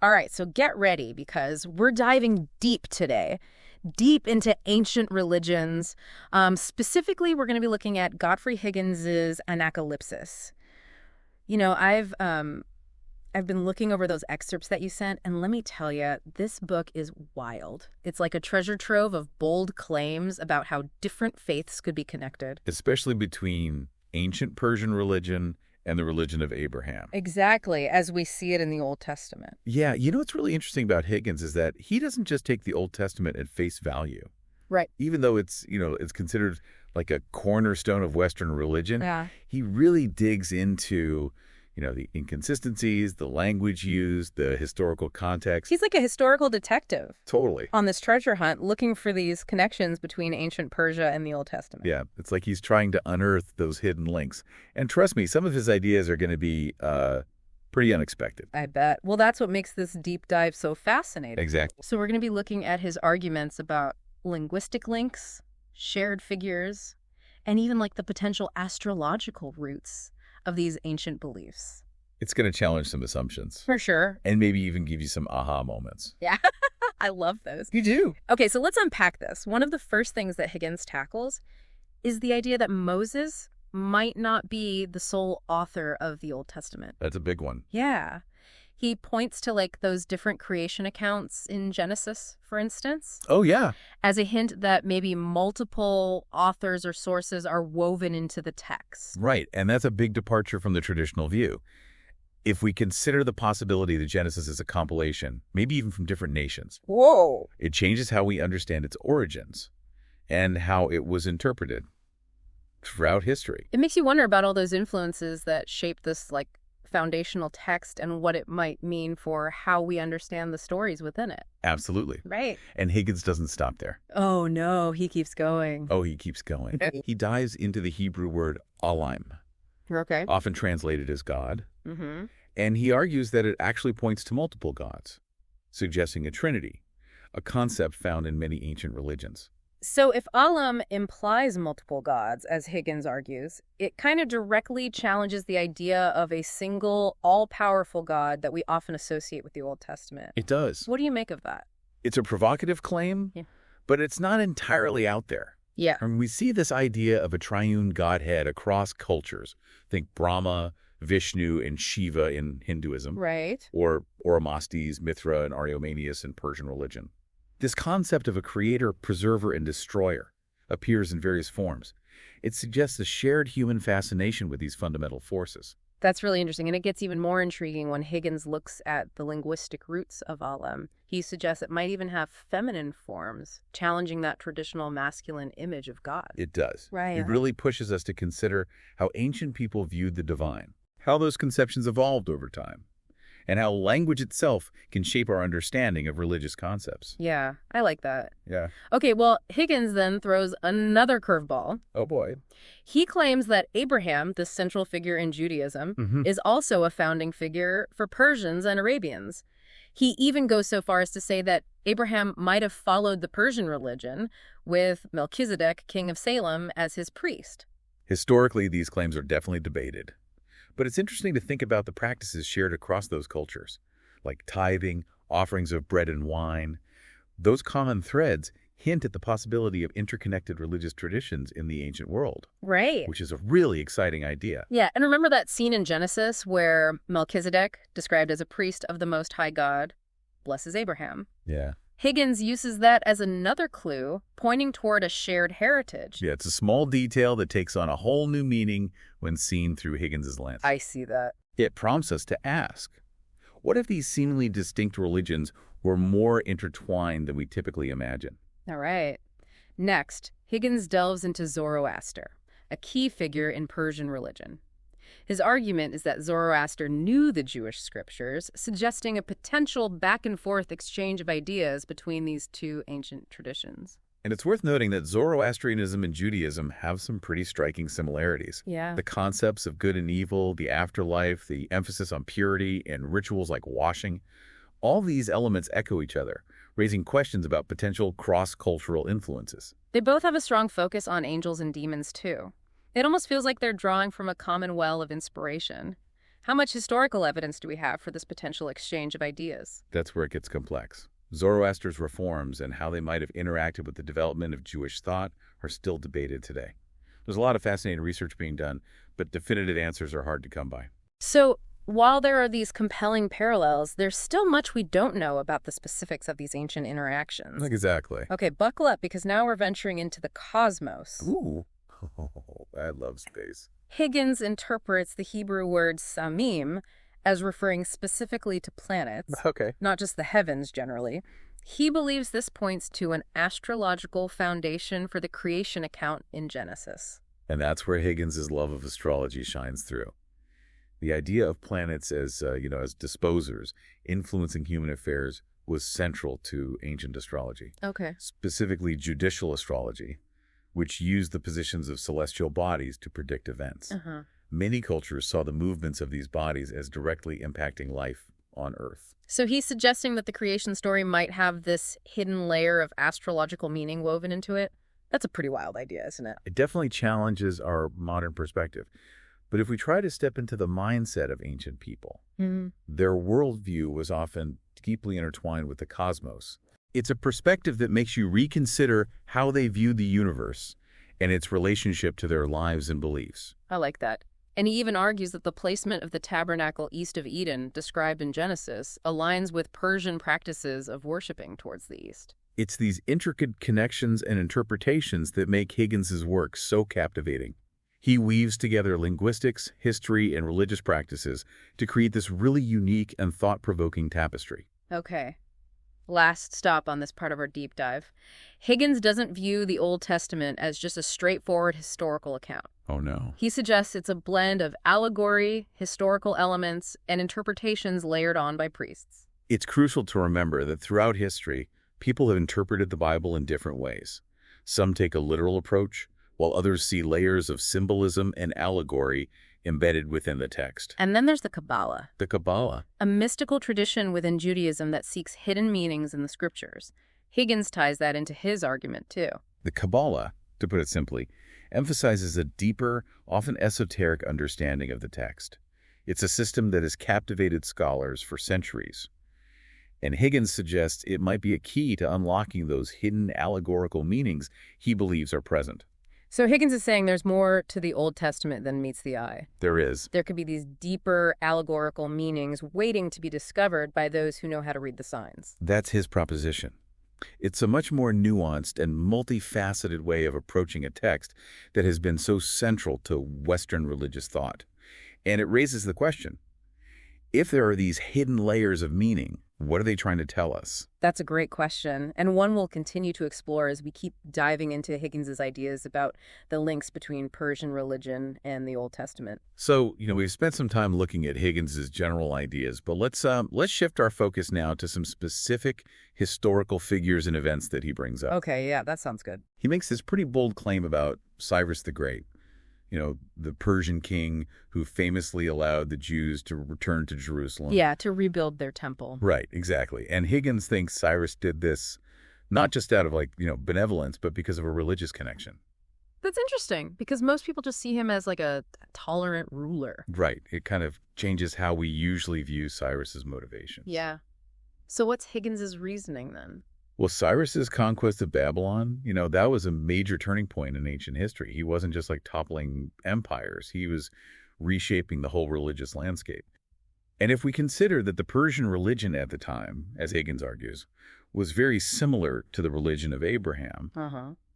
All right, so get ready because we're diving deep today, deep into ancient religions. Specifically, we're going to be looking at Godfrey Higgins's Anacalypsis. I've been looking over those excerpts that you sent, and let me tell you, this book is wild. It's like a treasure trove of bold claims about how different faiths could be connected. Especially between ancient Persian religion and the religion of Abraham. Exactly, as we see it in the Old Testament. Yeah, what's really interesting about Higgins is that he doesn't just take the Old Testament at face value. Right. Even though it's considered like a cornerstone of Western religion, Yeah. he really digs into, the inconsistencies, the language used, the historical context. He's like a historical detective. Totally. On this treasure hunt, looking for these connections between ancient Persia and the Old Testament. Yeah, it's like he's trying to unearth those hidden links. And trust me, some of his ideas are going to be pretty unexpected. I bet. Well, that's what makes this deep dive so fascinating. Exactly. So we're going to be looking at his arguments about linguistic links, shared figures, and even like the potential astrological roots of these ancient beliefs. It's going to challenge some assumptions. For sure. And maybe even give you some aha moments. Yeah, I love those. You do. Okay, so let's unpack this. One of the first things that Higgins tackles is the idea that Moses might not be the sole author of the Old Testament. That's a big one. Yeah. He points to like those different creation accounts in Genesis, for instance. Oh, yeah. As a hint that maybe multiple authors or sources are woven into the text. Right, and that's a big departure from the traditional view. If we consider the possibility that Genesis is a compilation, maybe even from different nations, Whoa. it changes how we understand its origins and how it was interpreted throughout history. It makes you wonder about all those influences that shape this like foundational text and what it might mean for how we understand the stories within it. Absolutely. Right. And Higgins doesn't stop there. Oh, no, he keeps going. Oh, he keeps going. He dives into the Hebrew word Aleim, Okay. often translated as God, Mm-hmm. and he argues that it actually points to multiple gods, suggesting a trinity, a concept found in many ancient religions. So if Aleim implies multiple gods, as Higgins argues, it kind of directly challenges the idea of a single, all-powerful God that we often associate with the Old Testament. It does. What do you make of that? It's a provocative claim, Yeah. but it's not entirely out there. Yeah. I mean, we see this idea of a triune godhead across cultures. Think Brahma, Vishnu, and Shiva in Hinduism, Right. or Oromasdes, Mithra, and Ariomanius in Persian religion. This concept of a creator, preserver, and destroyer appears in various forms. It suggests a shared human fascination with these fundamental forces. That's really interesting, and it gets even more intriguing when Higgins looks at the linguistic roots of Aleim. He suggests it might even have feminine forms, challenging that traditional masculine image of God. It does. Right. It really pushes us to consider how ancient people viewed the divine, how those conceptions evolved over time, and how language itself can shape our understanding of religious concepts. Yeah, I like that. Yeah. Okay, well, Higgins then throws another curveball. Oh, boy. He claims that Abraham, the central figure in Judaism, is also a founding figure for Persians and Arabians. He even goes so far as to say that Abraham might have followed the Persian religion with Melchizedek, king of Salem, as his priest. Historically, these claims are definitely debated. But it's interesting to think about the practices shared across those cultures, like tithing, offerings of bread and wine. Those common threads hint at the possibility of interconnected religious traditions in the ancient world, Right. which is a really exciting idea. Yeah, and remember that scene in Genesis where Melchizedek, described as a priest of the Most High God, blesses Abraham? Yeah. Higgins uses that as another clue, pointing toward a shared heritage. Yeah, it's a small detail that takes on a whole new meaning when seen through Higgins's lens. I see that. It prompts us to ask, what if these seemingly distinct religions were more intertwined than we typically imagine? All right. Next, Higgins delves into Zoroaster, a key figure in Persian religion. His argument is that Zoroaster knew the Jewish scriptures, suggesting a potential back-and-forth exchange of ideas between these two ancient traditions. And it's worth noting that Zoroastrianism and Judaism have some pretty striking similarities. Yeah. The concepts of good and evil, the afterlife, the emphasis on purity, and rituals like washing, all these elements echo each other, raising questions about potential cross-cultural influences. They both have a strong focus on angels and demons, too. It almost feels like they're drawing from a common well of inspiration. How much historical evidence do we have for this potential exchange of ideas? That's where it gets complex. Zoroaster's reforms and how they might have interacted with the development of Jewish thought are still debated today. There's a lot of fascinating research being done, but definitive answers are hard to come by. So, while there are these compelling parallels, there's still much we don't know about the specifics of these ancient interactions. Exactly. Okay, buckle up, because now we're venturing into the cosmos. Ooh. Oh, I love space. Higgins interprets the Hebrew word samim as referring specifically to planets, Okay. not just the heavens generally. He believes this points to an astrological foundation for the creation account in Genesis. And that's where Higgins' love of astrology shines through. The idea of planets as, as disposers, influencing human affairs, was central to ancient astrology, Okay. specifically judicial astrology, which used the positions of celestial bodies to predict events. Uh-huh. Many cultures saw the movements of these bodies as directly impacting life on Earth. So he's suggesting that the creation story might have this hidden layer of astrological meaning woven into it? That's a pretty wild idea, isn't it? It definitely challenges our modern perspective. But if we try to step into the mindset of ancient people, their worldview was often deeply intertwined with the cosmos. It's a perspective that makes you reconsider how they viewed the universe and its relationship to their lives and beliefs. I like that. And he even argues that the placement of the tabernacle east of Eden, described in Genesis, aligns with Persian practices of worshiping towards the east. It's these intricate connections and interpretations that make Higgins' work so captivating. He weaves together linguistics, history, and religious practices to create this really unique and thought-provoking tapestry. Okay. Last stop on this part of our deep dive. Higgins doesn't view the Old Testament as just a straightforward historical account. Oh, no. He suggests it's a blend of allegory, historical elements, and interpretations layered on by priests. It's crucial to remember that throughout history, people have interpreted the Bible in different ways. Some take a literal approach, while others see layers of symbolism and allegory embedded within the text. And then there's the Kabbalah, The Kabbalah. a mystical tradition within Judaism that seeks hidden meanings in the scriptures. Higgins ties that into his argument, too. The Kabbalah, to put it simply, emphasizes a deeper, often esoteric understanding of the text. It's a system that has captivated scholars for centuries. And Higgins suggests it might be a key to unlocking those hidden allegorical meanings he believes are present. So Higgins is saying there's more to the Old Testament than meets the eye. There is. There could be these deeper allegorical meanings waiting to be discovered by those who know how to read the signs. That's his proposition. It's a much more nuanced and multifaceted way of approaching a text that has been so central to Western religious thought. And it raises the question, if there are these hidden layers of meaning, what are they trying to tell us? That's a great question, and one we'll continue to explore as we keep diving into Higgins's ideas about the links between Persian religion and the Old Testament. So, we've spent some time looking at Higgins's general ideas, but let's shift our focus now to some specific historical figures and events that he brings up. Okay, yeah, that sounds good. He makes this pretty bold claim about Cyrus the Great, the Persian king who famously allowed the Jews to return to Jerusalem. Yeah, to rebuild their temple. Right, exactly. And Higgins thinks Cyrus did this not just out of benevolence, but because of a religious connection. That's interesting, because most people just see him as like a tolerant ruler. Right. It kind of changes how we usually view Cyrus's motivation. Yeah. So what's Higgins's reasoning then? Well, Cyrus's conquest of Babylon, that was a major turning point in ancient history. He wasn't just toppling empires. He was reshaping the whole religious landscape. And if we consider that the Persian religion at the time, as Higgins argues, was very similar to the religion of Abraham,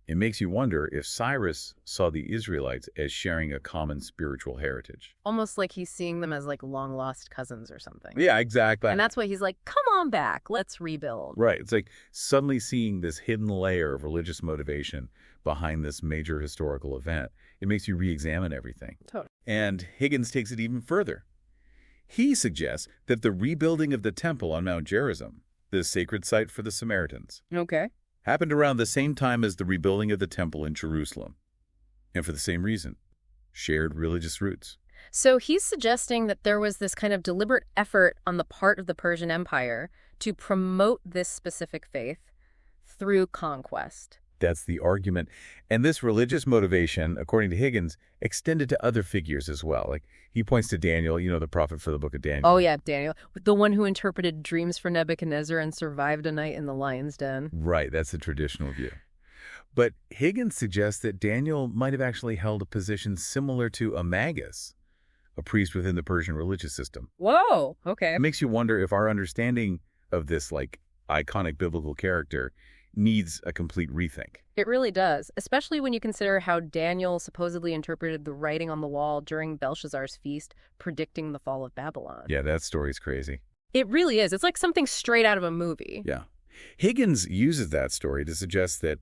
it makes you wonder if Cyrus saw the Israelites as sharing a common spiritual heritage. Almost like he's seeing them as long-lost cousins or something. Yeah, exactly. And that's why he's like, come on back, let's rebuild. Right. It's like suddenly seeing this hidden layer of religious motivation behind this major historical event. It makes you re-examine everything. Totally. And Higgins takes it even further. He suggests that the rebuilding of the temple on Mount Gerizim, the sacred site for the Samaritans, Okay. happened around the same time as the rebuilding of the temple in Jerusalem. And for the same reason, shared religious roots. So he's suggesting that there was this kind of deliberate effort on the part of the Persian Empire to promote this specific faith through conquest. That's the argument. And this religious motivation, according to Higgins, extended to other figures as well. Like, he points to Daniel, the prophet for the book of Daniel. Oh, yeah, Daniel. The one who interpreted dreams for Nebuchadnezzar and survived a night in the lion's den. Right, that's the traditional view. But Higgins suggests that Daniel might have actually held a position similar to a magus, a priest within the Persian religious system. Whoa, okay. It makes you wonder if our understanding of this, iconic biblical character needs a complete rethink. It really does, especially when you consider how Daniel supposedly interpreted the writing on the wall during Belshazzar's feast, predicting the fall of Babylon. Yeah, that story's crazy. It really is. It's like something straight out of a movie. Yeah. Higgins uses that story to suggest that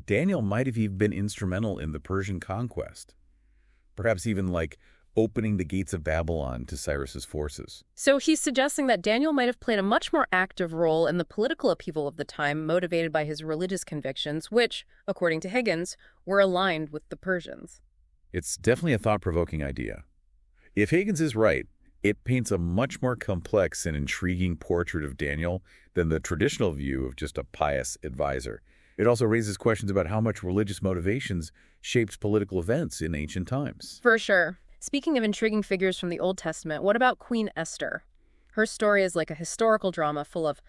Daniel might have even been instrumental in the Persian conquest, perhaps even opening the gates of Babylon to Cyrus's forces. So he's suggesting that Daniel might have played a much more active role in the political upheaval of the time, motivated by his religious convictions, which, according to Higgins, were aligned with the Persians. It's definitely a thought-provoking idea. If Higgins is right, it paints a much more complex and intriguing portrait of Daniel than the traditional view of just a pious advisor. It also raises questions about how much religious motivations shaped political events in ancient times. For sure. Speaking of intriguing figures from the Old Testament, what about Queen Esther? Her story is like a historical drama full of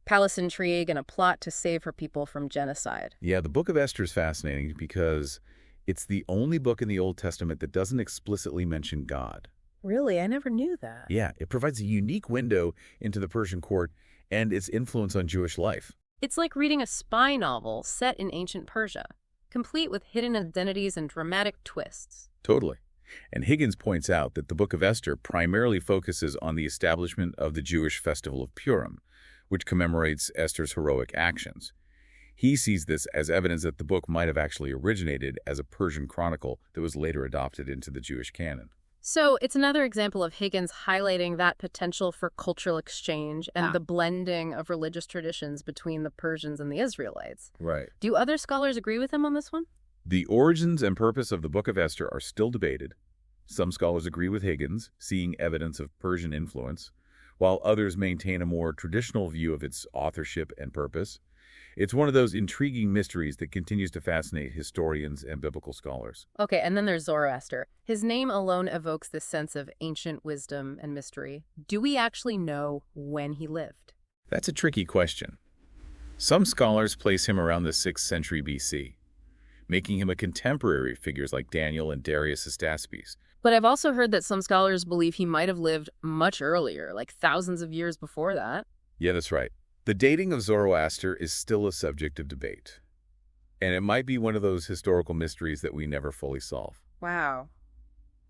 palace intrigue and a plot to save her people from genocide. Yeah, the book of Esther is fascinating because it's the only book in the Old Testament that doesn't explicitly mention God. Really? I never knew that. Yeah, it provides a unique window into the Persian court and its influence on Jewish life. It's like reading a spy novel set in ancient Persia, complete with hidden identities and dramatic twists. Totally. And Higgins points out that the book of Esther primarily focuses on the establishment of the Jewish festival of Purim, which commemorates Esther's heroic actions. He sees this as evidence that the book might have actually originated as a Persian chronicle that was later adopted into the Jewish canon. So it's another example of Higgins highlighting that potential for cultural exchange and the blending of religious traditions between the Persians and the Israelites. Right. Do other scholars agree with him on this one? The origins and purpose of the Book of Esther are still debated. Some scholars agree with Higgins, seeing evidence of Persian influence, while others maintain a more traditional view of its authorship and purpose. It's one of those intriguing mysteries that continues to fascinate historians and biblical scholars. Okay, and then there's Zoroaster. His name alone evokes this sense of ancient wisdom and mystery. Do we actually know when he lived? That's a tricky question. Some scholars place him around the 6th century BC, making him a contemporary of figures like Daniel and Darius Astaspes. But I've also heard that some scholars believe he might have lived much earlier, like thousands of years before that. Yeah, that's right. The dating of Zoroaster is still a subject of debate, and it might be one of those historical mysteries that we never fully solve. Wow.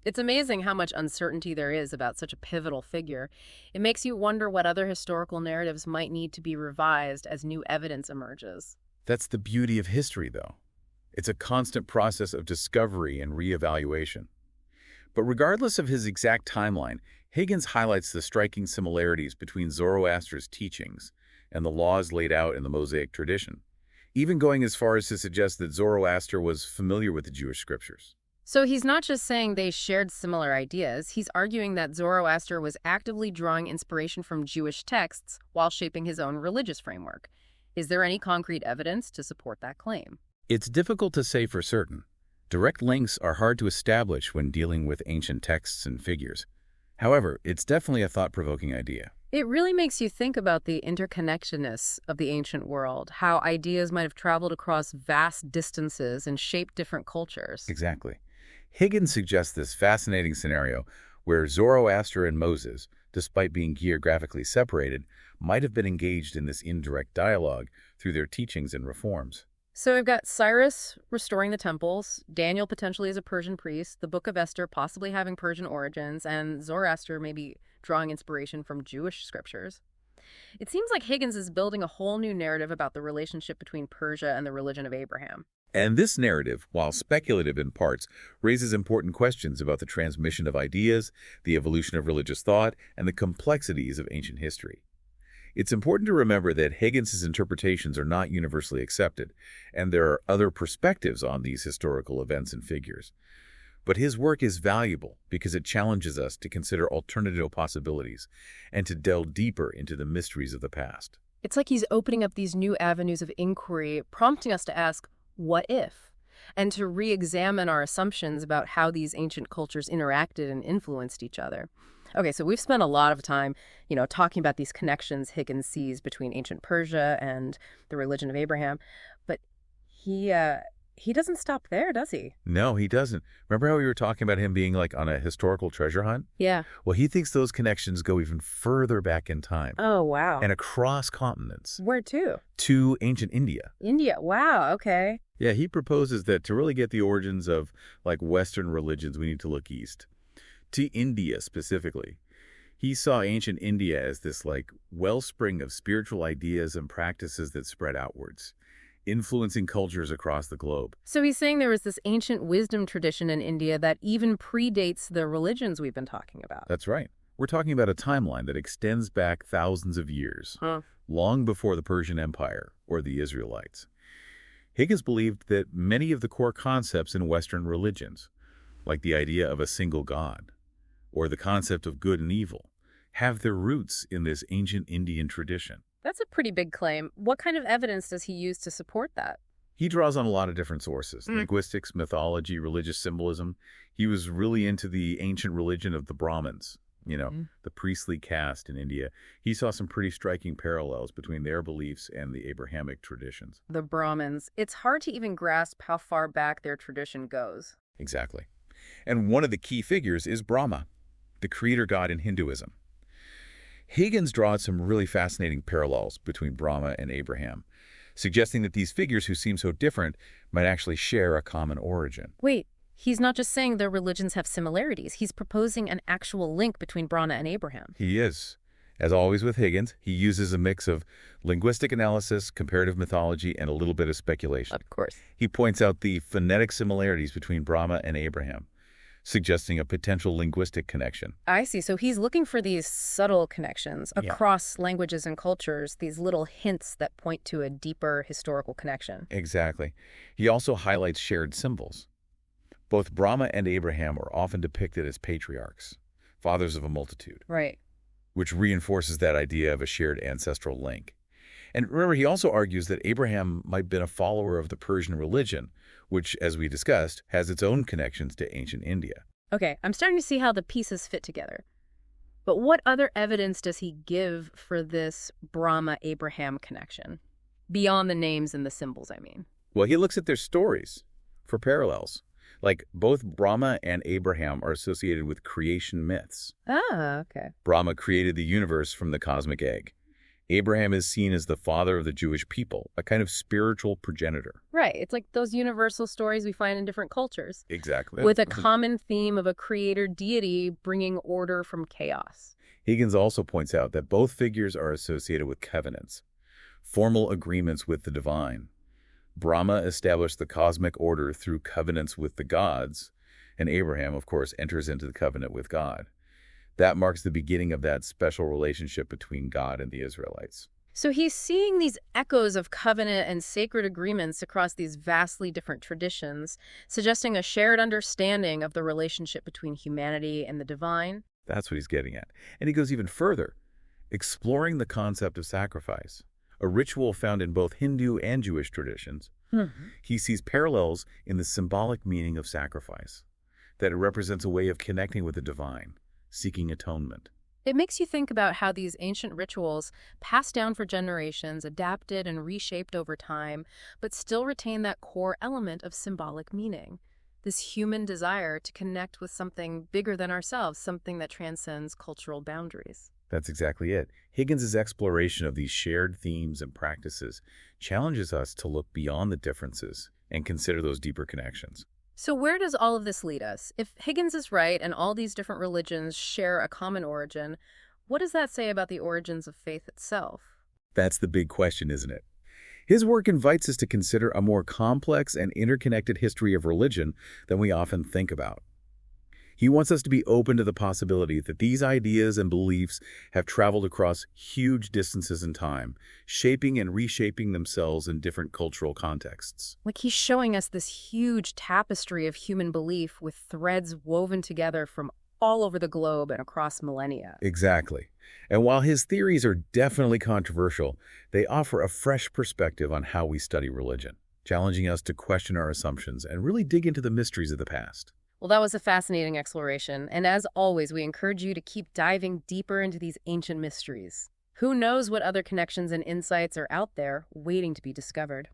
It's amazing how much uncertainty there is about such a pivotal figure. It makes you wonder what other historical narratives might need to be revised as new evidence emerges. That's the beauty of history, though. It's a constant process of discovery and reevaluation. But regardless of his exact timeline, Higgins highlights the striking similarities between Zoroaster's teachings and the laws laid out in the Mosaic tradition, even going as far as to suggest that Zoroaster was familiar with the Jewish scriptures. So he's not just saying they shared similar ideas, he's arguing that Zoroaster was actively drawing inspiration from Jewish texts while shaping his own religious framework. Is there any concrete evidence to support that claim? It's difficult to say for certain. Direct links are hard to establish when dealing with ancient texts and figures. However, it's definitely a thought-provoking idea. It really makes you think about the interconnectedness of the ancient world, how ideas might have traveled across vast distances and shaped different cultures. Exactly. Higgins suggests this fascinating scenario where Zoroaster and Moses, despite being geographically separated, might have been engaged in this indirect dialogue through their teachings and reforms. So we've got Cyrus restoring the temples, Daniel potentially as a Persian priest, the Book of Esther possibly having Persian origins, and Zoroaster maybe drawing inspiration from Jewish scriptures. It seems like Higgins is building a whole new narrative about the relationship between Persia and the religion of Abraham. And this narrative, while speculative in parts, raises important questions about the transmission of ideas, the evolution of religious thought, and the complexities of ancient history. It's important to remember that Higgins' interpretations are not universally accepted, and there are other perspectives on these historical events and figures. But his work is valuable because it challenges us to consider alternative possibilities and to delve deeper into the mysteries of the past. It's like he's opening up these new avenues of inquiry, prompting us to ask, what if? And to re-examine our assumptions about how these ancient cultures interacted and influenced each other. Okay, so we've spent a lot of time, talking about these connections Higgins sees between ancient Persia and the religion of Abraham, but he doesn't stop there, does he? No, he doesn't. Remember how we were talking about him being like on a historical treasure hunt? Yeah. Well, he thinks those connections go even further back in time. Oh, wow. And across continents. Where to? To ancient India. India. Wow, okay. Yeah, he proposes that to really get the origins of like Western religions, we need to look east. To India specifically. He saw ancient India as this like wellspring of spiritual ideas and practices that spread outwards, influencing cultures across the globe. So he's saying there was this ancient wisdom tradition in India that even predates the religions we've been talking about. That's right. We're talking about a timeline that extends back thousands of years, long before the Persian Empire or the Israelites. Higgins believed that many of the core concepts in Western religions, like the idea of a single God, or the concept of good and evil, have their roots in this ancient Indian tradition. That's a pretty big claim. What kind of evidence does he use to support that? He draws on a lot of different sources, linguistics, mythology, religious symbolism. He was really into the ancient religion of the Brahmins, the priestly caste in India. He saw some pretty striking parallels between their beliefs and the Abrahamic traditions. The Brahmins. It's hard to even grasp how far back their tradition goes. Exactly. And one of the key figures is Brahma, the creator god in Hinduism. Higgins draws some really fascinating parallels between Brahma and Abraham, suggesting that these figures who seem so different might actually share a common origin. Wait, he's not just saying their religions have similarities. He's proposing an actual link between Brahma and Abraham. He is. As always with Higgins, he uses a mix of linguistic analysis, comparative mythology, and a little bit of speculation. Of course. He points out the phonetic similarities between Brahma and Abraham, suggesting a potential linguistic connection. I see. So he's looking for these subtle connections across languages and cultures, these little hints that point to a deeper historical connection. Exactly. He also highlights shared symbols. Both Brahma and Abraham are often depicted as patriarchs, fathers of a multitude. Right. Which reinforces that idea of a shared ancestral link. And remember, he also argues that Abraham might have been a follower of the Persian religion, which, as we discussed, has its own connections to ancient India. Okay, I'm starting to see how the pieces fit together. But what other evidence does he give for this Brahma-Abraham connection? Beyond the names and the symbols, I mean. Well, he looks at their stories for parallels. Like, both Brahma and Abraham are associated with creation myths. Ah, okay. Brahma created the universe from the cosmic egg. Abraham is seen as the father of the Jewish people, a kind of spiritual progenitor. Right. It's like those universal stories we find in different cultures. Exactly. With a common theme of a creator deity bringing order from chaos. Higgins also points out that both figures are associated with covenants, formal agreements with the divine. Brahma established the cosmic order through covenants with the gods, and Abraham, of course, enters into the covenant with God. That marks the beginning of that special relationship between God and the Israelites. So he's seeing these echoes of covenant and sacred agreements across these vastly different traditions, suggesting a shared understanding of the relationship between humanity and the divine. That's what he's getting at. And he goes even further, exploring the concept of sacrifice, a ritual found in both Hindu and Jewish traditions. He sees parallels in the symbolic meaning of sacrifice, that it represents a way of connecting with the divine, seeking atonement. It makes you think about how these ancient rituals, passed down for generations, adapted and reshaped over time, but still retain that core element of symbolic meaning. This human desire to connect with something bigger than ourselves, something that transcends cultural boundaries. That's exactly it. Higgins' exploration of these shared themes and practices challenges us to look beyond the differences and consider those deeper connections. So where does all of this lead us? If Higgins is right and all these different religions share a common origin, what does that say about the origins of faith itself? That's the big question, isn't it? His work invites us to consider a more complex and interconnected history of religion than we often think about. He wants us to be open to the possibility that these ideas and beliefs have traveled across huge distances in time, shaping and reshaping themselves in different cultural contexts. Like he's showing us this huge tapestry of human belief with threads woven together from all over the globe and across millennia. Exactly. And while his theories are definitely controversial, they offer a fresh perspective on how we study religion, challenging us to question our assumptions and really dig into the mysteries of the past. Well, that was a fascinating exploration, and as always, we encourage you to keep diving deeper into these ancient mysteries. Who knows what other connections and insights are out there waiting to be discovered?